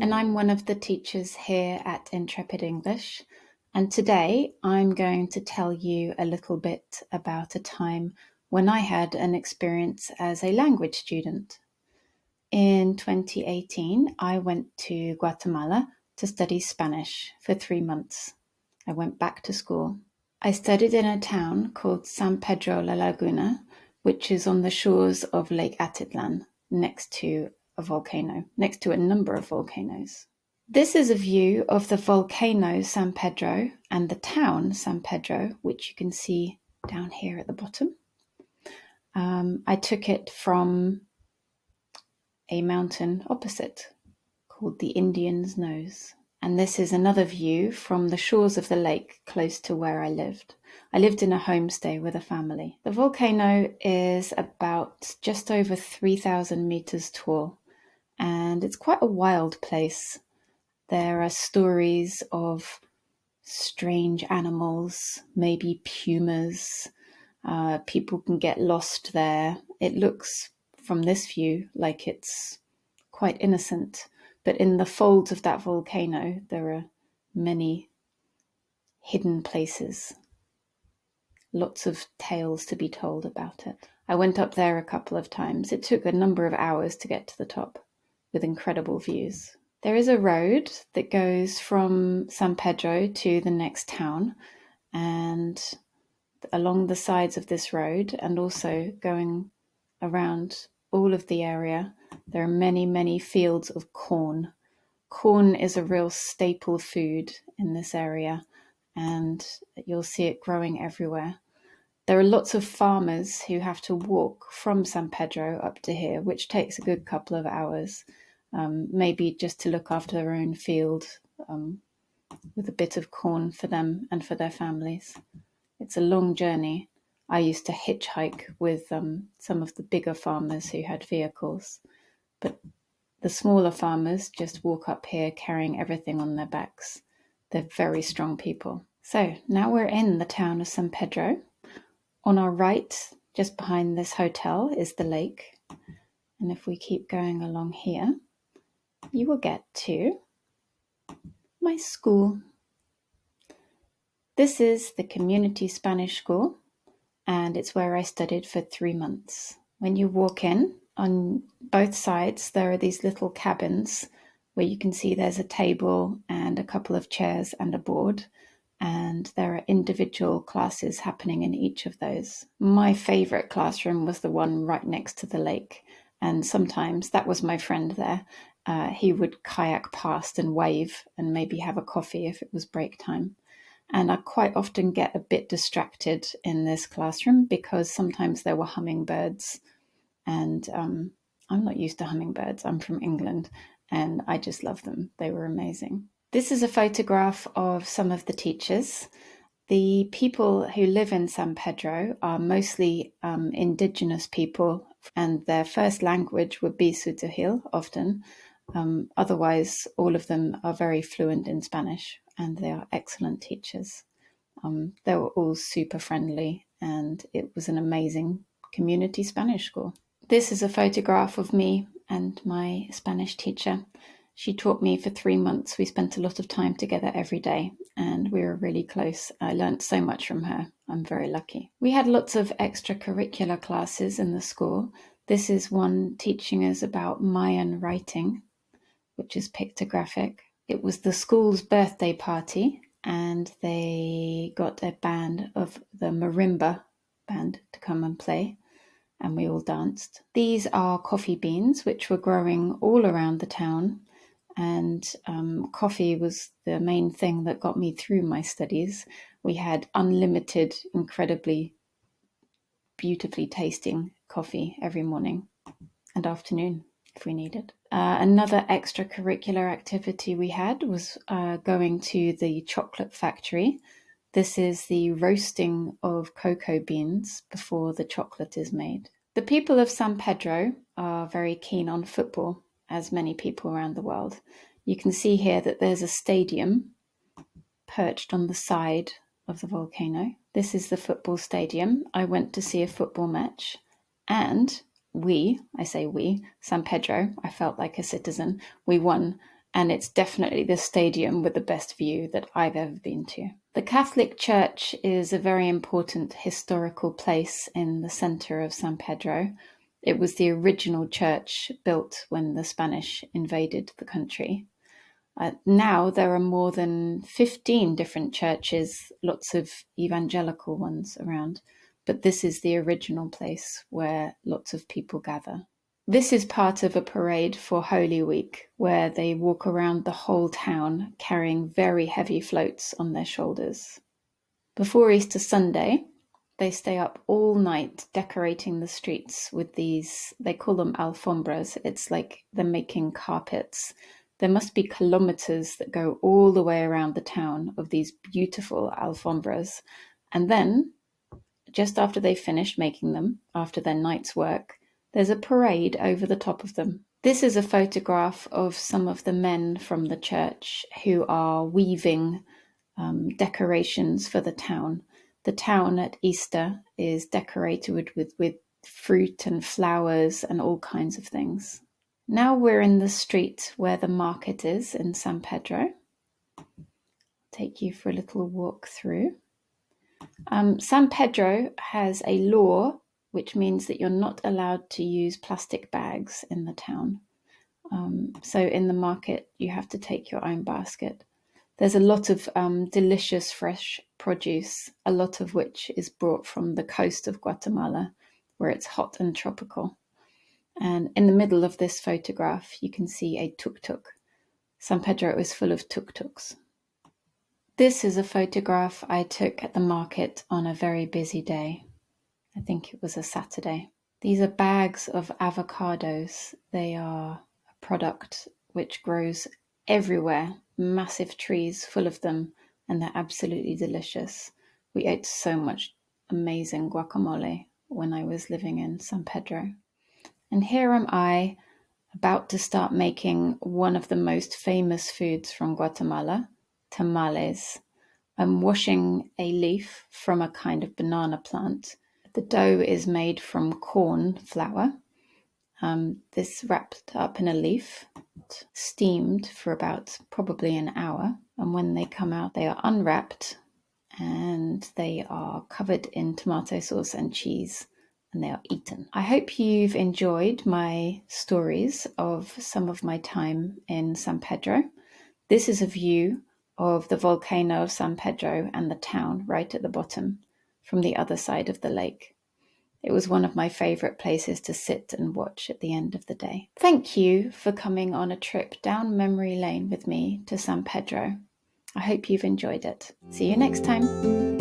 and I'm one of the teachers here at Intrepid English. And today I'm going to tell you a little bit about a time when I had an experience as a language student. In 2018, I went to Guatemala to study Spanish for 3 months. I went back to school. I studied in a town called San Pedro La Laguna, which is on the shores of Lake Atitlan, next to a number of volcanoes. This is a view of the volcano San Pedro and the town San Pedro, which you can see down here at the bottom. I took it from a mountain opposite called the Indian's Nose. And this is another view from the shores of the lake close to where I lived. I lived in a homestay with a family. The volcano is about just over 3,000 meters tall, and it's quite a wild place. There are stories of strange animals, maybe pumas. People can get lost there. It looks from this view like it's quite innocent, but in the folds of that volcano there are many hidden places. Lots of tales to be told about it. I went up there a couple of times. It took a number of hours to get to the top with incredible views. There is a road that goes from San Pedro to the next town, and along the sides of this road and also going around all of the area, there are many, many fields of corn. Corn is a real staple food in this area, and you'll see it growing everywhere. There are lots of farmers who have to walk from San Pedro up to here, which takes a good couple of hours, maybe just to look after their own field with a bit of corn for them and for their families. It's a long journey. I used to hitchhike with some of the bigger farmers who had vehicles, but the smaller farmers just walk up here carrying everything on their backs. They're very strong people. So now we're in the town of San Pedro. On our right, just behind this hotel, is the lake. And if we keep going along here, you will get to my school. This is the Community Spanish School, and it's where I studied for 3 months. When you walk in, on both sides, there are these little cabins where you can see there's a table and a couple of chairs and a board, and there are individual classes happening in each of those. My favorite classroom was the one right next to the lake, and sometimes that was my friend there. He would kayak past and wave and maybe have a coffee if it was break time. And I quite often get a bit distracted in this classroom because sometimes there were hummingbirds, and I'm not used to hummingbirds. I'm from England, and I just love them. They were amazing. This is a photograph of some of the teachers. The people who live in San Pedro are mostly indigenous people, and their first language would be Sutuhil often. Otherwise, all of them are very fluent in Spanish, and they are excellent teachers. They were all super friendly, and it was an amazing community Spanish school. This is a photograph of me and my Spanish teacher. She taught me for 3 months. We spent a lot of time together every day, and we were really close. I learned so much from her. I'm very lucky. We had lots of extracurricular classes in the school. This is one teaching us about Mayan writing, which is pictographic. It was the school's birthday party, and they got a band of the marimba band to come and play, and we all danced. These are coffee beans, which were growing all around the town, and coffee was the main thing that got me through my studies. We had unlimited, incredibly beautifully tasting coffee every morning and afternoon if we needed. Another extracurricular activity we had was going to the chocolate factory. This is the roasting of cocoa beans before the chocolate is made. The people of San Pedro are very keen on football, as many people around the world. You can see here that there's a stadium perched on the side of the volcano. This is the football stadium. I went to see a football match, and San Pedro, I felt like a citizen. We won, and it's definitely the stadium with the best view that I've ever been to. The Catholic Church is a very important historical place in the centre of San Pedro. It was the original church built when the Spanish invaded the country. Now there are more than 15 different churches, lots of evangelical ones around, but this is the original place where lots of people gather. This is part of a parade for Holy Week, where they walk around the whole town carrying very heavy floats on their shoulders. Before Easter Sunday, they stay up all night decorating the streets with these, they call them Alfonbras. It's like they're making carpets. There must be kilometers that go all the way around the town of these beautiful Alfombras. And then, just after they've finished making them, after their night's work, there's a parade over the top of them. This is a photograph of some of the men from the church who are weaving decorations for the town. The town at Easter is decorated with fruit and flowers and all kinds of things. Now we're in the street where the market is in San Pedro. I'll take you for a little walk through. San Pedro has a law which means that you're not allowed to use plastic bags in the town. So in the market, you have to take your own basket. There's a lot of delicious fresh produce, a lot of which is brought from the coast of Guatemala, where it's hot and tropical. And in the middle of this photograph, you can see a Tuk Tuk. San Pedro is full of Tuk Tuks. This is a photograph I took at the market on a very busy day. I think it was a Saturday. These are bags of avocados. They are a product which grows everywhere, massive trees full of them, and they're absolutely delicious. We ate so much amazing guacamole when I was living in San Pedro. And here am I, about to start making one of the most famous foods from Guatemala, tamales. I'm washing a leaf from a kind of banana plant. The dough is made from corn flour. This wrapped up in a leaf, steamed for about probably an hour. And when they come out, they are unwrapped and they are covered in tomato sauce and cheese, and they are eaten. I hope you've enjoyed my stories of some of my time in San Pedro. This is a view of the volcano of San Pedro and the town right at the bottom from the other side of the lake. It was one of my favorite places to sit and watch at the end of the day. Thank you for coming on a trip down memory lane with me to San Pedro. I hope you've enjoyed it. See you next time.